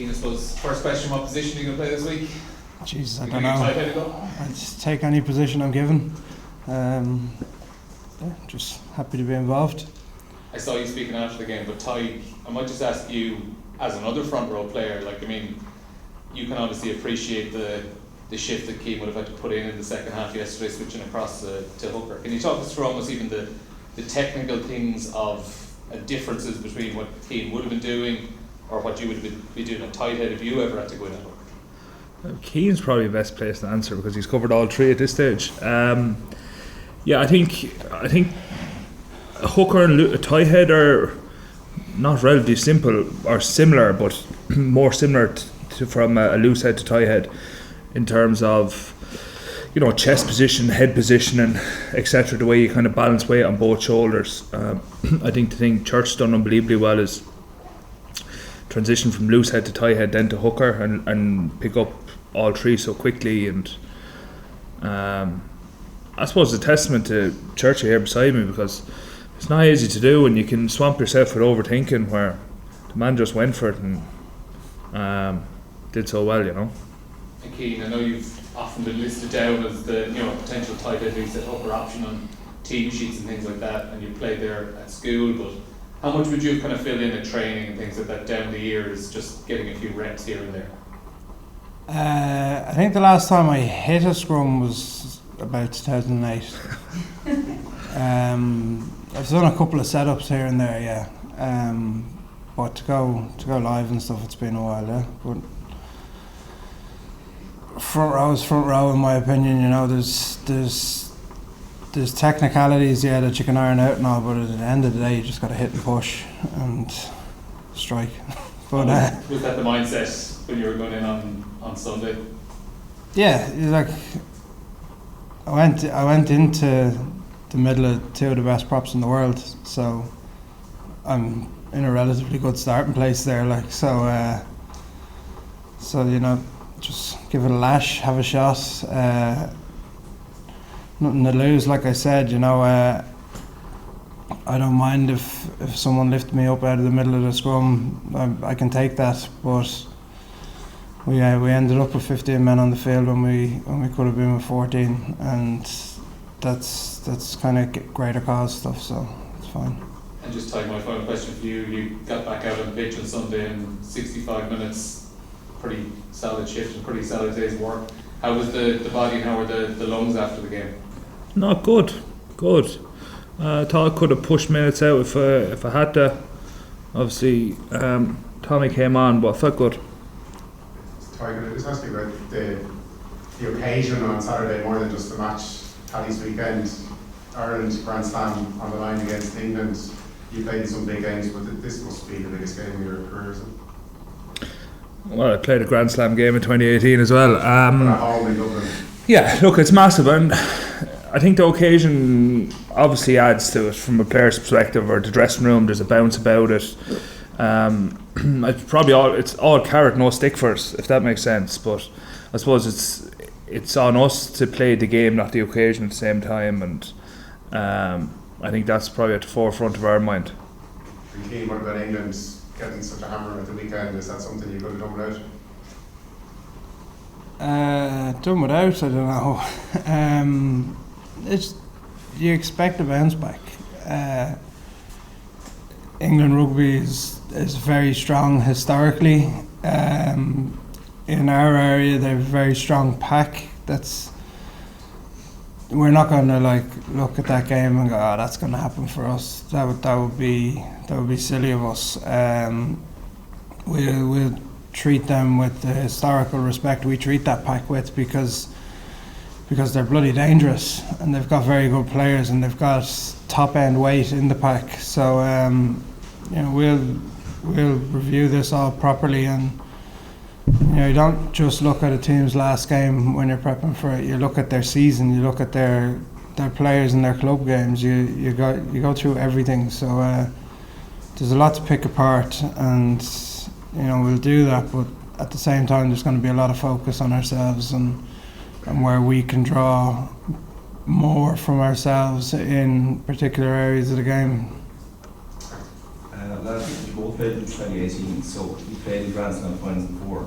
Cian, I suppose, first question, what position are you going to play this week? Jesus, I don't know. I'd just take any position I'm given. Just happy to be involved. I saw you speaking after the game, but Tadhg, I might just ask you, as another front row player, you can obviously appreciate the shift that Cian would have had to put in the second half yesterday, switching across to hooker. Can you talk us through almost even the technical things of differences between what Cian would have been doing or what you would be doing at tight head if you ever had to go in at hooker? Cian's probably the best place to answer because he's covered all three at this stage. I think a hooker and a tight head are not relatively simple or similar, but more similar to from a loose head to tight head in terms of chest position, head position, and etc. The way you kind of balance weight on both shoulders. I think the thing Church's done unbelievably well is transition from loose head to tight head, then to hooker, and pick up all three so quickly. And I suppose it's a testament to Church here beside me because it's not easy to do, and you can swamp yourself with overthinking, where the man just went for it and did so well, And Cian, I know you've often been listed down as the potential tight head loose hooker option on team sheets and things like that, and you played there at school, but how much would you kind of fill in at training and things like that down the years, just getting a few reps here and there? I think the last time I hit a scrum was about 2008. I've done a couple of setups here and there, yeah. But to go live and stuff, it's been a while, yeah. But front row, in my opinion. There's technicalities, that you can iron out and all, but at the end of the day, you just got to hit and push and strike. But was that the mindset when you were going in on Sunday? Yeah, I went into the middle of two of the best props in the world, so I'm in a relatively good starting place there. Just give it a lash, have a shot. Nothing to lose, like I said. I don't mind if someone lifts me up out of the middle of the scrum. I can take that, but we ended up with 15 men on the field when we could have been with 14, and that's kind of greater cause stuff, so it's fine. And just Tadhg, my final question for you. You got back out on the pitch on Sunday in 65 minutes, pretty solid shift and pretty solid day's work. How was the body and how were the lungs after the game? Not good. I thought I could have pushed minutes out if I had to. Obviously, Tommy came on, but I felt good. Tadhg, just ask you about the occasion on Saturday more than just the match. Paddy's weekend, Ireland Grand Slam on the line against England. You played some big games, but this must be the biggest game of your career, isn't it? Well, I played a Grand Slam game in 2018 as well. At home in Dublin. Yeah, look, it's massive, and I think the occasion obviously adds to it from a player's perspective, or the dressing room. There's a bounce about it. It's all carrot, no stick for us, if that makes sense. But I suppose it's on us to play the game, not the occasion, at the same time, and I think that's probably at the forefront of our mind. And Cian, what about England getting such a hammer at the weekend? Is that something you could have done without? Done without, I don't know. You expect a bounce back. England rugby is very strong historically. In our area, they're a very strong pack. We're not going to look at that game and go, "Oh, that's going to happen for us." That would be silly of us. We'll treat them with the historical respect we treat that pack with, because they're bloody dangerous and they've got very good players and they've got top end weight in the pack. So we'll review this all properly, and you don't just look at a team's last game when you're prepping for it. You look at their season, you look at their players and their club games. You go through everything. So there's a lot to pick apart, and we'll do that, but at the same time there's going to be a lot of focus on ourselves and where we can draw more from ourselves in particular areas of the game. I think you both played in 2018, so you played in Grand Slam finals before.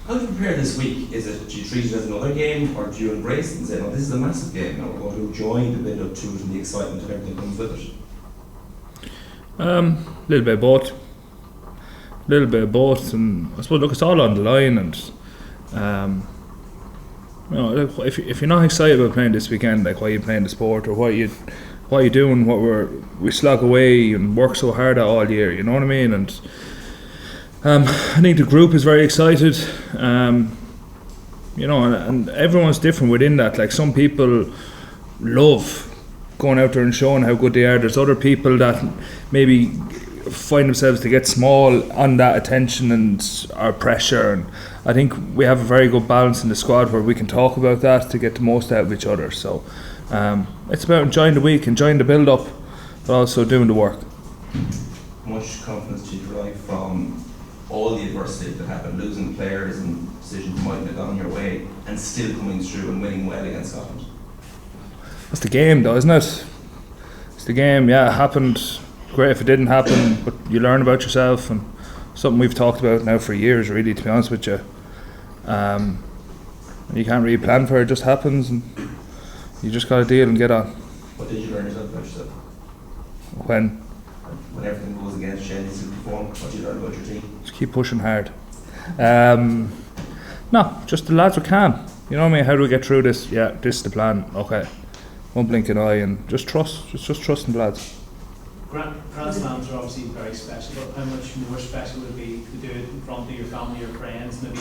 How do you prepare this week? Is it, do you treat it as another game, or do you embrace it and say, no, this is a massive game, now we're going to enjoy the build-up to it and the excitement and everything comes with it? Little bit of both. Little bit of both, and I suppose, look, it's all on the line, and you know, like, if you're not excited about playing this weekend, like, why are you playing the sport, or why are you doing what we slog away and work so hard at all year, you know what I mean? And I think the group is very excited, you know, and everyone's different within that. Like, some people love going out there and showing how good they are. There's other people that maybe find themselves to get small on that attention and our pressure, and I think we have a very good balance in the squad where we can talk about that to get the most out of each other. So it's about enjoying the week, enjoying the build up, but also doing the work. How much confidence do you derive from all the adversity that happened, losing players and decisions might have gone your way, and still coming through and winning well against Scotland? That's the game, though, isn't it? It's the game. Yeah, it happened. Great if it didn't happen, but you learn about yourself, and something we've talked about now for years, really, to be honest with you. You can't really plan for it; just happens, and you just got to deal and get on. What did you learn about yourself? When everything goes against you and you perform, what did you learn about your team? Just keep pushing hard. No, just the lads are calm. You know what I mean? How do we get through this? Yeah, this is the plan. Okay, one blink an eye, and just trust. Just trusting the lads. Grand Slams are obviously very special, but how much more special would it be to do it in front of your family, your friends, maybe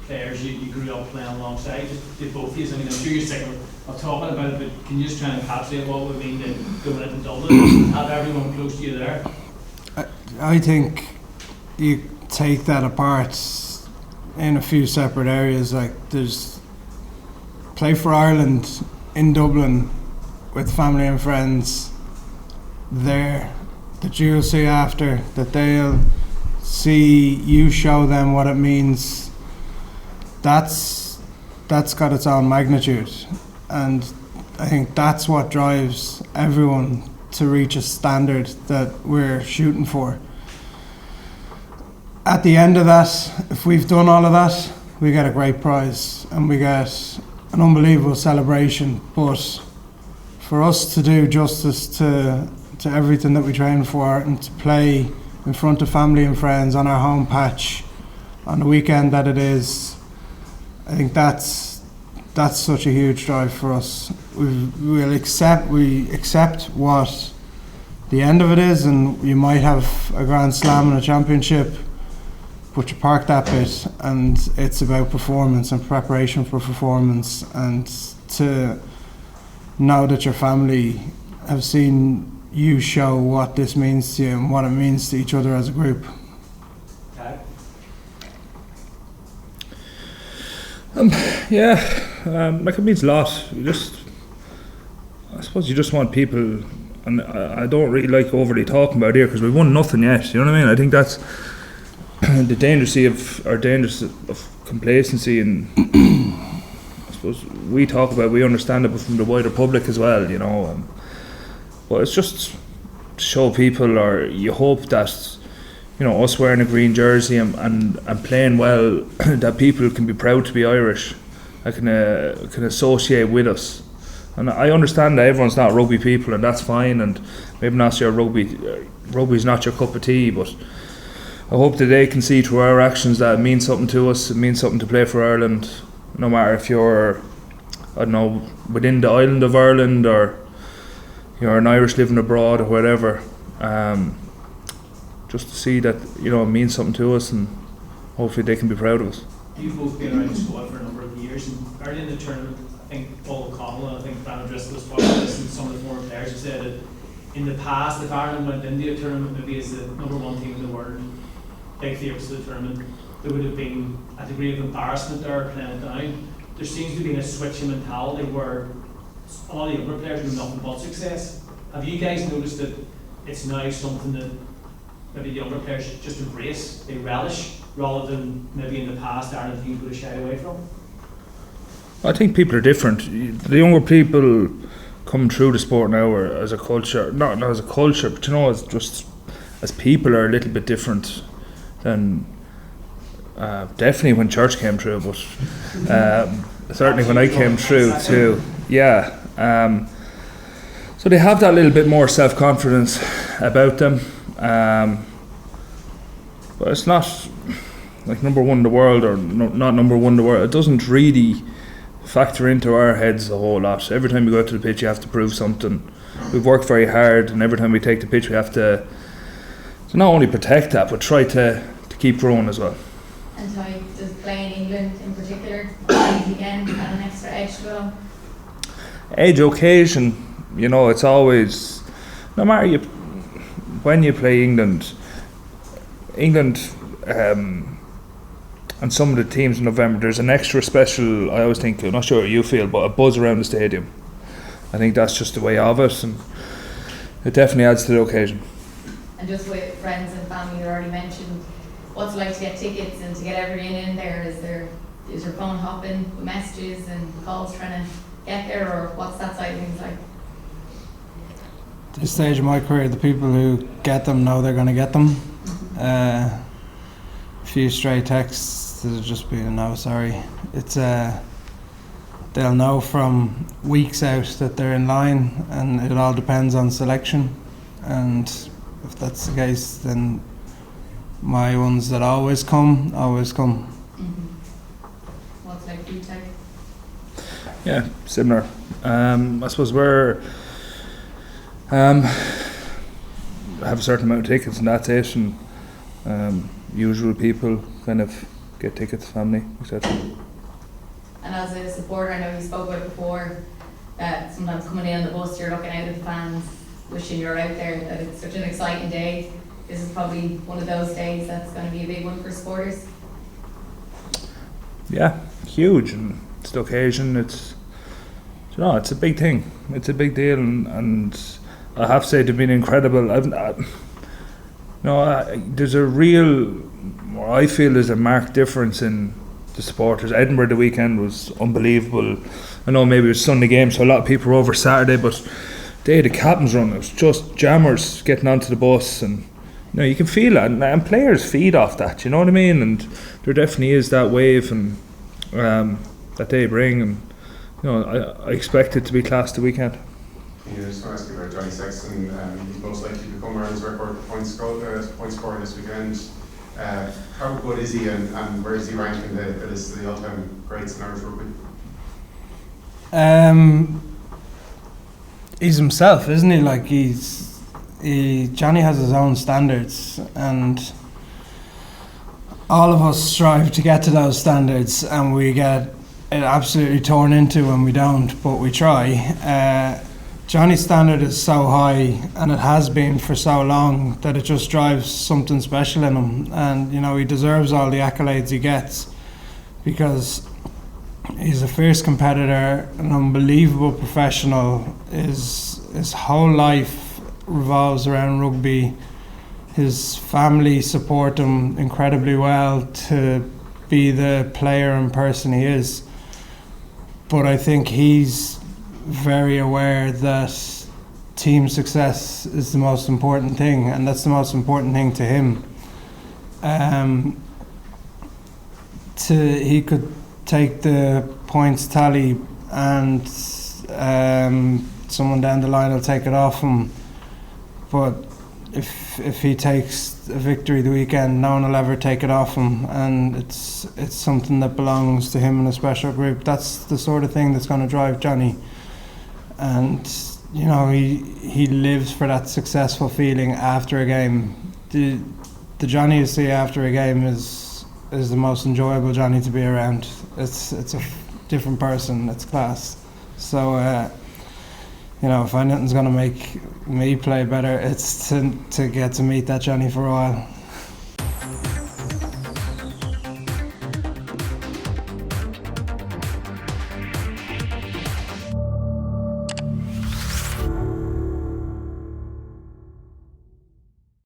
players you grew up playing alongside? Just did both of you? I mean, I'm sure you're sick of talking about it, but can you just try and encapsulate what it would mean to going into Dublin and have everyone close to you there? I think you take that apart in a few separate areas. Like, there's play for Ireland in Dublin with family and friends there that you'll see after, that they'll see you show them what it means. That's got its own magnitude, and I think that's what drives everyone to reach a standard that we're shooting for. At the end of that, if we've done all of that, we get a great prize and we get an unbelievable celebration. But for us to do justice to everything that we train for, and to play in front of family and friends on our home patch on the weekend that it is, I think that's such a huge drive for us. We accept what the end of it is, and you might have a Grand Slam and a championship, but you park that bit, and it's about performance and preparation for performance, and to know that your family have seen you show what this means to you and what it means to each other as a group. Tadhg? Like, it means a lot. I suppose you just want people, and I don't really like overly talking about it here because we've won nothing yet, you know what I mean? I think that's the danger of complacency, and I suppose we talk about, we understand it, but from the wider public as well, you know. But it's just to show people, or you hope that, you know, us wearing a green jersey and playing well, that people can be proud to be Irish, that can associate with us. And I understand that everyone's not rugby people, and that's fine, and maybe not your rugby's not your cup of tea, but I hope that they can see through our actions that it means something to us, it means something to play for Ireland, no matter if you're, I don't know, within the island of Ireland, or you're an Irish living abroad, or whatever. Just to see that, you know, it means something to us, and hopefully they can be proud of us. You've both been around the squad for a number of years, and early in the tournament, I think Paul O'Connell and I think Brandon Driscoll was part of this, and some of the former players have said that in the past, if Ireland went into a tournament maybe as the number one team in the world, big favourites of the tournament, there would have been a degree of embarrassment there playing it down. There seems to be a switch in mentality where a lot of the younger players do nothing but success. Have you guys noticed that it's now something that maybe the younger players just embrace, they relish, rather than maybe in the past Ireland teams would have shied away from? I think people are different. The younger people coming through the sport now are as a culture, not as a culture, but you know, as just as people are a little bit different than definitely when church came through, but certainly when I came through too. Yeah. So they have that little bit more self-confidence about them. But it's not like number one in the world or not number one in the world. It doesn't really factor into our heads a whole lot. Every time we go out to the pitch, you have to prove something. We've worked very hard, and every time we take the pitch, we have to not only protect that, but try to keep growing as well. And Tadhg, does playing England in particular, again, add an extra edge to it all? Edge occasion, it's always, no matter when you play England, and some of the teams in November, there's an extra special, I always think, I'm not sure how you feel, but a buzz around the stadium. I think that's just the way of it, and it definitely adds to the occasion. And just with friends and family, you already mentioned, what's it like to get tickets and to get everyone in there? Is your phone hopping with messages and calls trying to get there, or what's that side of things like? At this stage of my career, the people who get them know they're going to get them. A few stray texts, there'll just be a no, sorry. It's they'll know from weeks out that they're in line, and it all depends on selection. And if that's the case, then my ones that always come. What's like for you, Tadhg? Yeah, similar. I suppose we're have a certain amount of tickets, and that's it. And usual people kind of get tickets, family, etc. And as a supporter, I know you spoke about it before, that sometimes coming in on the bus, you're looking out at the fans, wishing you're out there, that it's such an exciting day. This is probably one of those days that's going to be a big one for supporters. Yeah, huge, and it's the occasion. It's it's a big thing. It's a big deal, and I have to say they've been incredible. There's a real, I feel there's a marked difference in the supporters. Edinburgh the weekend was unbelievable. I know maybe it was Sunday game, so a lot of people were over Saturday, but the captain's run, it was just jammers getting onto the bus, and you can feel it, and players feed off that, you know what I mean? And there definitely is that wave and that they bring, and I expect it to be class the weekend. Yeah, I just want to ask you about Johnny Sexton. He's most likely to become Ireland's record point scorer this weekend. How good is he, and where does he rank in the list of the all-time greats in Irish rugby? He's himself, isn't he? Like Johnny has his own standards, and all of us strive to get to those standards, and we get it absolutely torn into when we don't, but we try. Johnny's standard is so high, and it has been for so long, that it just drives something special in him. And he deserves all the accolades he gets, because he's a fierce competitor, an unbelievable professional. His whole life revolves around rugby. His family support him incredibly well to be the player and person he is. But I think he's very aware that team success is the most important thing, and that's the most important thing to him. He could take the points tally, and someone down the line will take it off him. But if he takes a victory the weekend, no one will ever take it off him, and it's something that belongs to him in a special group. That's the sort of thing that's going to drive Johnny. And he lives for that successful feeling after a game. The Johnny you see after a game is the most enjoyable Johnny to be around. It's a different person. It's class. So if anything's going to make me play better, it's to get to meet that Johnny for a while.